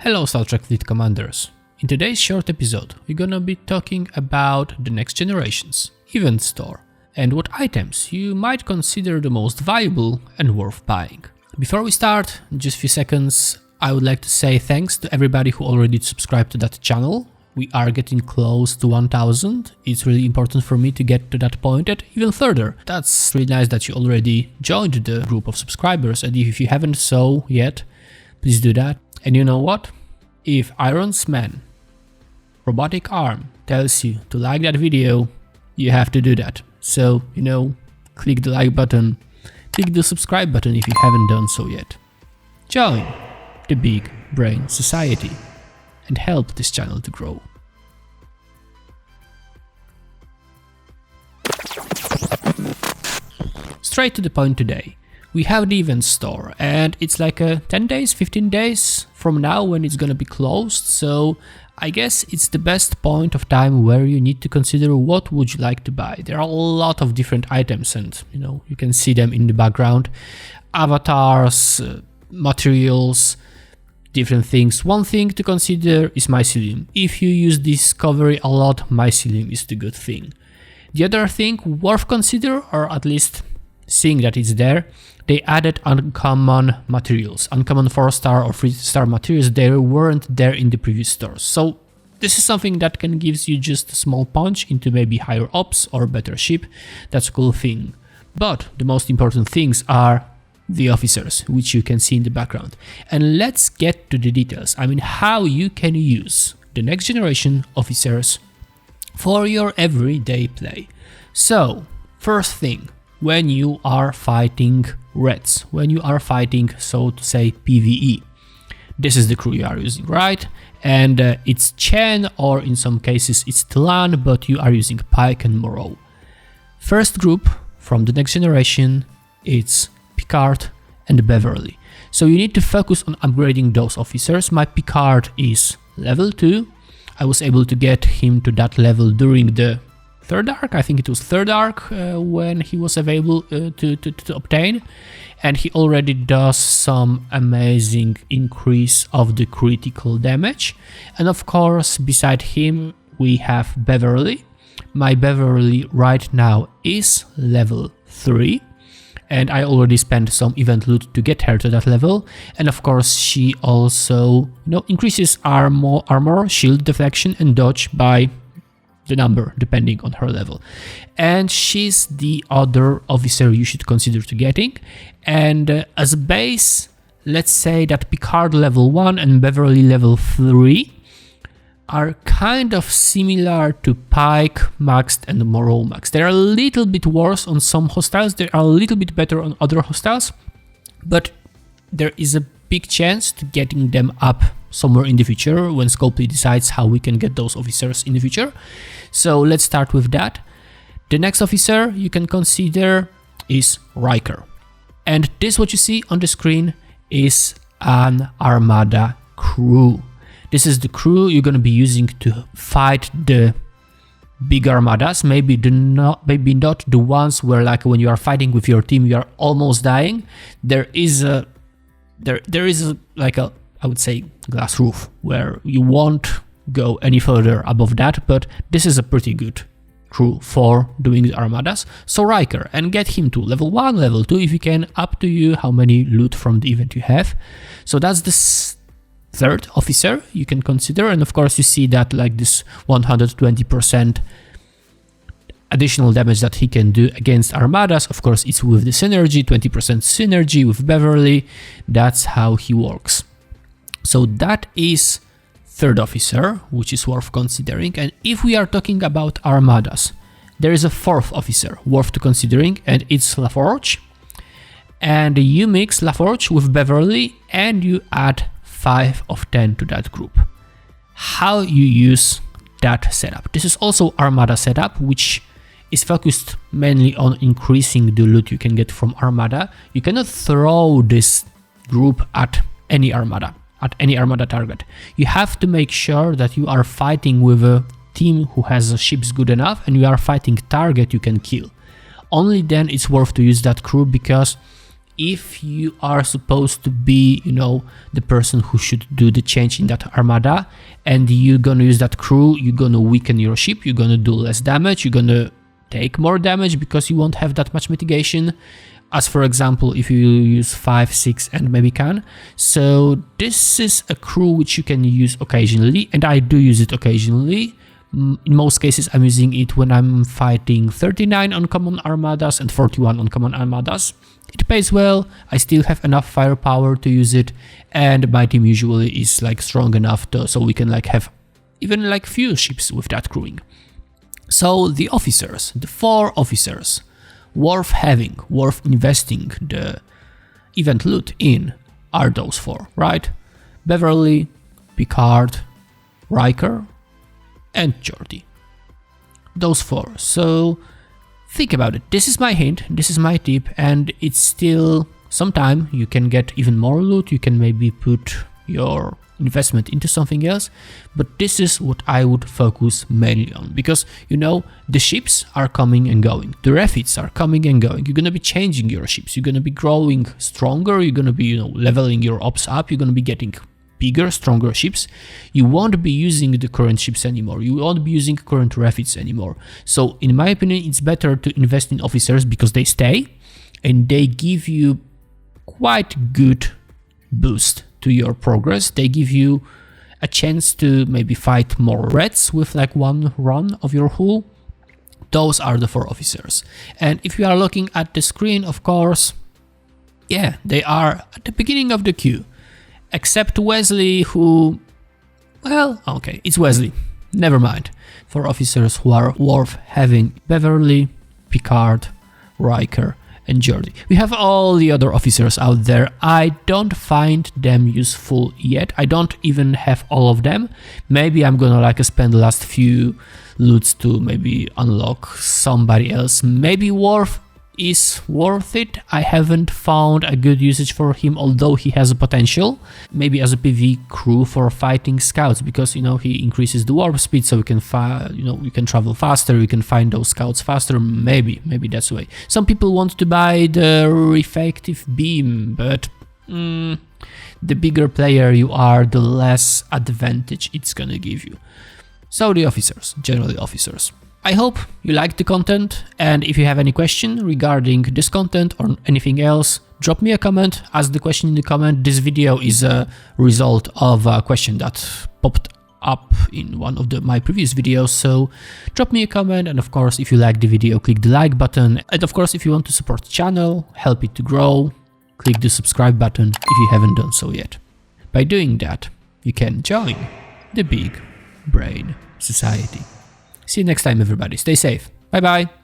Hello Star Trek Fleet Commanders! In today's short episode, we're gonna be talking about the Next Generation's Event Store and what items you might consider the most valuable and worth buying. Before we start, in just a few seconds, I would like to say thanks to everybody who already subscribed to that channel. We are getting close to 1000. It's really important for me to get to that point and even further. That's really nice that you already joined the group of subscribers, and if you haven't so yet, please do that. And you know what? If Iron's Man robotic arm tells you to like that video, you have to do that. So, click the like button, click the subscribe button if you haven't done so yet. Join the Big Brain Society and help this channel to grow. Straight to the point today. We have the event store and it's like 10 days, 15 days from now when it's gonna be closed. So I guess it's the best point of time where you need to consider what would you like to buy. There are a lot of different items and you can see them in the background. Avatars, materials, different things. One thing to consider is mycelium. If you use Discovery a lot, mycelium is the good thing. The other thing worth consider, or at least seeing that it's there, they added uncommon materials, uncommon 4-star or 3-star materials. They weren't there in the previous stores. So this is something that can give you just a small punch into maybe higher ops or better ship. That's a cool thing. But the most important things are the officers, which you can see in the background. And let's get to the details. I mean, how you can use the next generation officers for your everyday play. So first thing, when you are fighting Reds, when you are fighting, so to say, PvE, this is the crew you are using, right? And it's Chen, or in some cases it's Tlan, but you are using Pike and Moreau. First group from the next generation, it's Picard and Beverly. So you need to focus on upgrading those officers. My Picard is level 2. I was able to get him to that level during the third arc. I think it was third arc when he was available to obtain, and he already does some amazing increase of the critical damage. And of course, beside him we have Beverly. My Beverly right now is level 3, and I already spent some event loot to get her to that level. And of course she also increases armor, shield deflection and dodge by the number depending on her level. And she's the other officer you should consider to getting. And as a base, let's say that Picard level 1 and Beverly level 3 are kind of similar to Pike maxed and Moreau maxed. They're a little bit worse on some hostiles, they are a little bit better on other hostiles, but there is a big chance to getting them up somewhere in the future when Scopely decides how we can get those officers in the future. So let's start with that. The next officer you can consider is Riker. And this, what you see on the screen, is an Armada crew. This is the crew you're going to be using to fight the big armadas, maybe not the ones where, like, when you are fighting with your team you are almost dying. There is a I would say glass roof where you won't go any further above that, but this is a pretty good crew for doing the armadas. So Riker, and get him to level 1, level 2 if you can, up to you how many loot from the event you have. So that's the third officer you can consider. And of course you see that, like, this 120% additional damage that he can do against armadas. Of course it's with the synergy, 20% synergy with Beverly. That's how he works. So that is third officer, which is worth considering. And if we are talking about armadas, there is a fourth officer worth considering, and it's LaForge. And you mix LaForge with Beverly and you add 5 of 10 to that group. How you use that setup? This is also Armada setup, which is focused mainly on increasing the loot you can get from Armada. You cannot throw this group at any Armada target. You have to make sure that you are fighting with a team who has ships good enough and you are fighting target you can kill. Only then it's worth to use that crew, because if you are supposed to be, you know, the person who should do the change in that armada, and you're gonna use that crew, you're gonna weaken your ship, you're gonna do less damage, you're gonna take more damage because you won't have that much mitigation, as for example if you use 5, 6 and maybe can. So this is a crew which you can use occasionally, and I do use it occasionally. In most cases I'm using it when I'm fighting 39 uncommon armadas and 41 uncommon armadas. It pays well, I still have enough firepower to use it, and my team usually is like strong enough so we can like have even like few ships with that crewing. So the officers, the 4 officers worth having, worth investing the event loot in are those 4, right? Beverly, Picard, Riker and Geordi. Those 4. So think about it. This is my hint, this is my tip, and it's still sometime you can get even more loot, you can maybe put your investment into something else, but this is what I would focus mainly on, because you know the ships are coming and going, the refits are coming and going, you're gonna be changing your ships, you're gonna be growing stronger, you're gonna be, you know, leveling your ops up, you're gonna be getting bigger, stronger ships. You won't be using the current ships anymore, you won't be using current refits anymore. So in my opinion it's better to invest in officers because they stay and they give you quite good boost to your progress. They give you a chance to maybe fight more reds with like one run of your hull. Those are the 4 officers. And if you are looking at the screen, of course, yeah, they are at the beginning of the queue. Except Wesley, who, well, okay, it's Wesley, never mind. 4 officers who are worth having: Beverly, Picard, Riker and Geordi. We have all the other officers out there. I don't find them useful yet. I don't even have all of them. Maybe I'm gonna like spend the last few loots to maybe unlock somebody else. Maybe Worf is worth it. I haven't found a good usage for him, although he has a potential. Maybe as a PV crew for fighting scouts, because you know he increases the warp speed, so we can you can travel faster, we can find those scouts faster. Maybe that's the way. Some people want to buy the reflective beam, but the bigger player you are, the less advantage it's gonna give you. So the officers, generally officers. I hope you liked the content, and if you have any question regarding this content or anything else, drop me a comment, ask the question in the comment. This video is a result of a question that popped up in one of my previous videos, so drop me a comment, and of course if you like the video, click the like button, and of course if you want to support the channel, help it to grow, click the subscribe button if you haven't done so yet. By doing that, you can join the Big Brain Society. See you next time everybody, stay safe, bye bye!